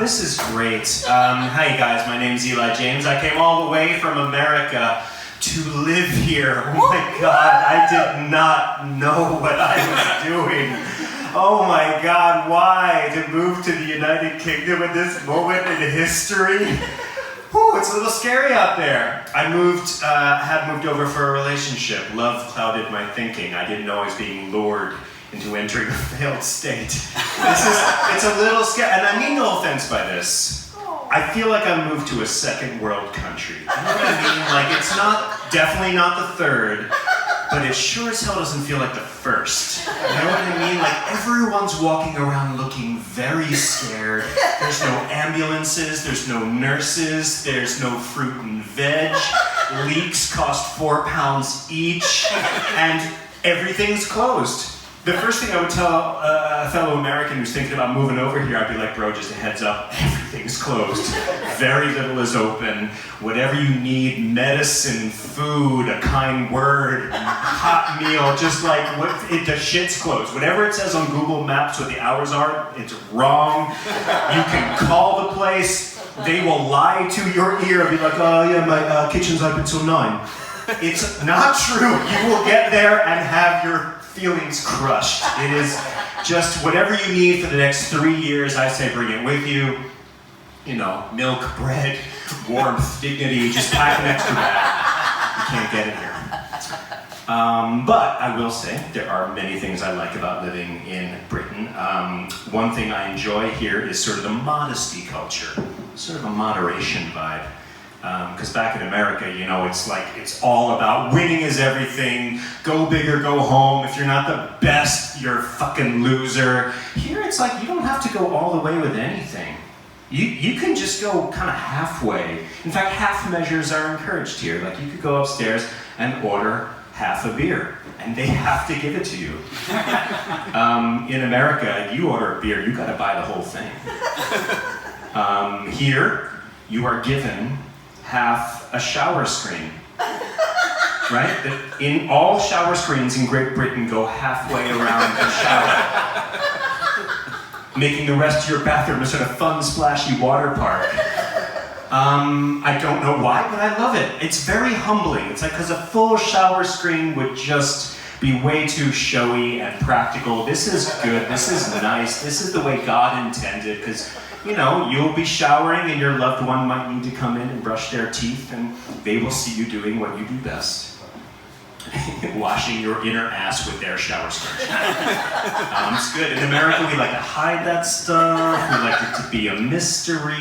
this is great. Hi guys, my name's Eli James. I came all the way from America to live here. Oh my God, I did not know what I was doing. Oh my God, why to move to the United Kingdom at this moment in history? Whew, it's a little scary out there. I had moved over for a relationship. Love clouded my thinking. I didn't know I was being lured into entering a failed state. It's a little scary, and I mean no offense by this. I feel like I moved to a second world country. You know what I mean? Like, it's definitely not the third, but it sure as hell doesn't feel like the first. You know what I mean? Like, everyone's walking around looking very scared. There's no ambulances, there's no nurses, there's no fruit and veg. Leeks cost £4 each, and everything's closed. The first thing I would tell a fellow American who's thinking about moving over here, I'd be like, bro, just a heads up, everything's closed. Very little is open. Whatever you need, medicine, food, a kind word, hot meal, just like, the shit's closed. Whatever it says on Google Maps what the hours are, it's wrong. You can call the place, they will lie to your ear and be like, oh yeah, my kitchen's open till 9. It's not true. You will get there and have your feelings crushed. It is just whatever you need for the next 3 years, I say bring it with you. You know, milk, bread, warmth, dignity, just pack an extra bag. You can't get it here. But I will say, there are many things I like about living in Britain. One thing I enjoy here is sort of the modesty culture, sort of a moderation vibe. Because back in America, you know, it's like, it's all about winning is everything, go big or go home. If you're not the best, you're a fucking loser. Here it's like, you don't have to go all the way with anything. You can just go kind of halfway. In fact, half measures are encouraged here. Like, you could go upstairs and order half a beer, and they have to give it to you. In America, you order a beer, you gotta buy the whole thing. Here, you are given half a shower screen, right? In all shower screens in Great Britain go halfway around the shower, making the rest of your bathroom a sort of fun, splashy water park. I don't know why, but I love it. It's very humbling. It's like, because a full shower screen would just be way too showy and practical. This is good, this is nice, this is the way God intended, because you know, you'll be showering and your loved one might need to come in and brush their teeth, and they will see you doing what you do best. Washing your inner ass with their shower screen. It's good. In America, we like to hide that stuff. We like it to be a mystery.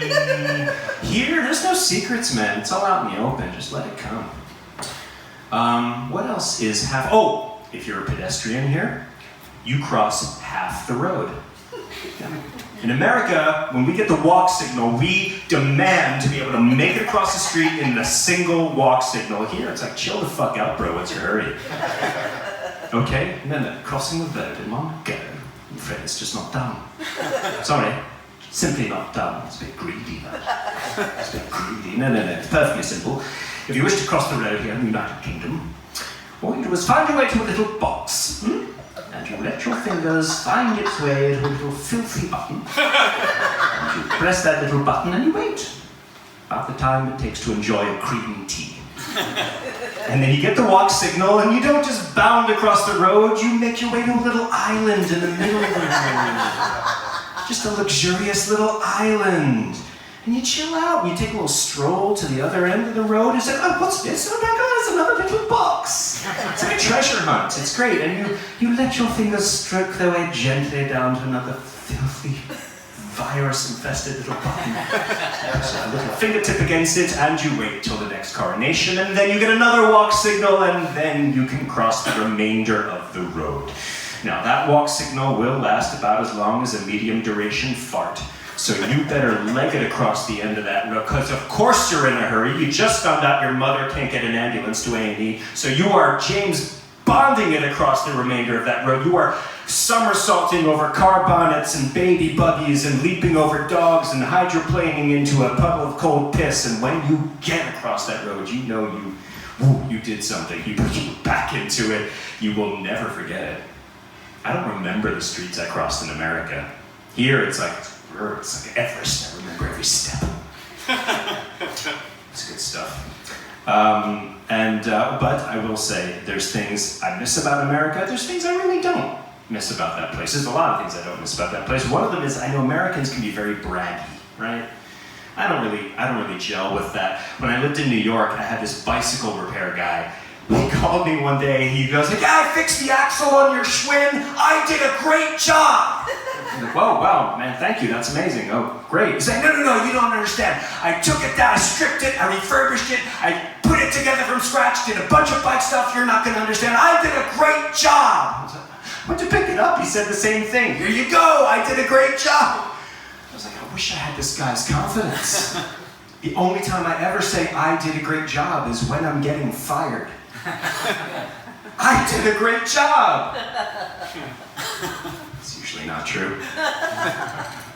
Here, there's no secrets, man. It's all out in the open. Just let it come. What else is half... Oh, if you're a pedestrian here, you cross half the road. In America, when we get the walk signal, we demand to be able to make it across the street in the single walk signal. Here, it's like, chill the fuck out, bro, what's your hurry? Okay, no, crossing the road in one go. I'm afraid it's just not done. Sorry, simply not done. It's a bit greedy, that. It's a bit greedy. No, it's perfectly simple. If you wish to cross the road here in the United Kingdom, all you do is find your way to a little box, and you let your fingers find its way to a little filthy button. And you press that little button and you wait. About the time it takes to enjoy a creamy tea. And then you get the walk signal and you don't just bound across the road, you make your way to a little island in the middle of the road. Just a luxurious little island. And you chill out, you take a little stroll to the other end of the road, it's like, oh, what's this? Oh my God, it's another little box. It's like a treasure hunt, it's great. And you let your fingers stroke their way gently down to another filthy, virus-infested little button. So a little fingertip against it, and you wait till the next coronation, and then you get another walk signal, and then you can cross the remainder of the road. Now, that walk signal will last about as long as a medium-duration fart. So you better leg it across the end of that road, because of course you're in a hurry. You just found out your mother can't get an ambulance to A&E, so you are James Bonding it across the remainder of that road. You are somersaulting over car bonnets and baby buggies and leaping over dogs and hydroplaning into a puddle of cold piss, and when you get across that road, you know you did something. You put you back into it. You will never forget it. I don't remember the streets I crossed in America. Here it's like It's like Everest. I remember every step. It's good stuff. But I will say, there's things I miss about America. There's things I really don't miss about that place. There's a lot of things I don't miss about that place. One of them is I know Americans can be very braggy, right? I don't really gel with that. When I lived in New York, I had this bicycle repair guy. He called me one day. He goes, "Yeah, I fixed the axle on your Schwinn. I did a great job." I'm like, "Whoa, wow, man, thank you. That's amazing. Oh, great." He's like, "No, you don't understand. I took it down, I stripped it, I refurbished it, I put it together from scratch, did a bunch of bike stuff you're not going to understand. I did a great job." I was like, "When'd you pick it up?" He said the same thing. "Here you go. I did a great job." I was like, I wish I had this guy's confidence. The only time I ever say I did a great job is when I'm getting fired. I did a great job. It's usually not true.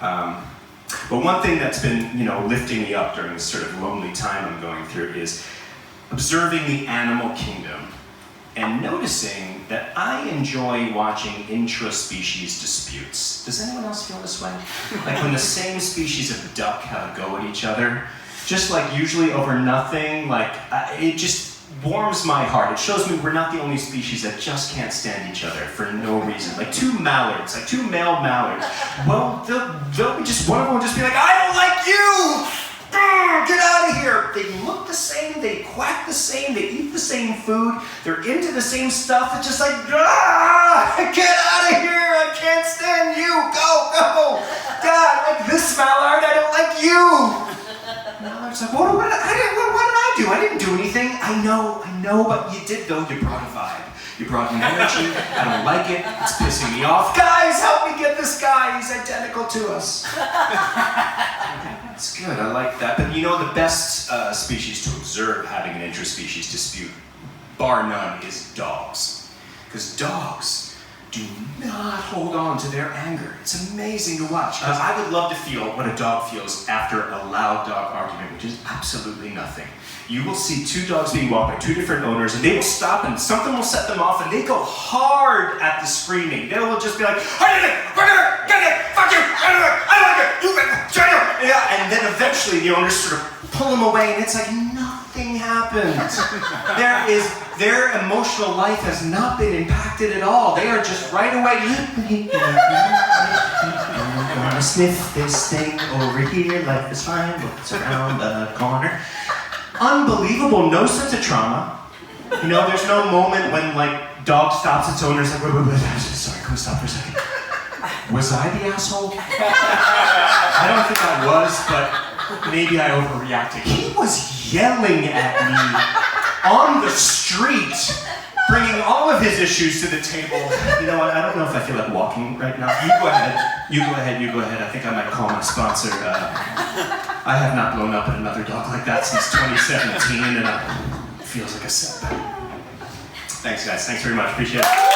But one thing that's been, lifting me up during this sort of lonely time I'm going through is observing the animal kingdom and noticing that I enjoy watching intra-species disputes. Does anyone else feel this way? Like when the same species of duck have a go at each other, just like usually over nothing, it just warms my heart. It shows me we're not the only species that just can't stand each other for no reason. Like two mallards, like two male mallards. Well, they'll be just, one of them will just be like, "I don't like you! Get out of here!" They look the same, they quack the same, they eat the same food, they're into the same stuff. It's just like, get out of here! I can't stand you! Go! God, I like this mallard, I don't like you! Mallard's like, what did I do? I didn't do anything. I know, but you did though. You brought a vibe. You brought an energy. I don't like it. It's pissing me off. Guys, help me get this guy. He's identical to us. That's good. I like that. But the best species to observe having an interspecies dispute, bar none, is dogs. Because dogs do not hold on to their anger. It's amazing to watch. Because I would love to feel what a dog feels after a loud dog argument, which is absolutely nothing. You will see two dogs being walked by two different owners, and they will stop, and something will set them off, and they go hard at the screaming. They will just be like, "I did it! Get it! Fuck you! I don't like it! You yeah." And then eventually the owners sort of pull them away, and it's like nothing happened. Their emotional life has not been impacted at all. They are just right away. "I'm gonna sniff this thing over here. Life is fine. What's around the corner?" Unbelievable, no sense of trauma. There's no moment when dog stops its owner's like, wait, sorry, can we stop for a second? Was I the asshole? I don't think I was, but maybe I overreacted. He was yelling at me on the street, bringing all of his issues to the table. You know what, I don't know if I feel like walking right now. You go ahead. I think I might call my sponsor. I have not blown up at another dog like that since 2017, and it feels like a setback. Thanks, guys. Thanks very much. Appreciate it.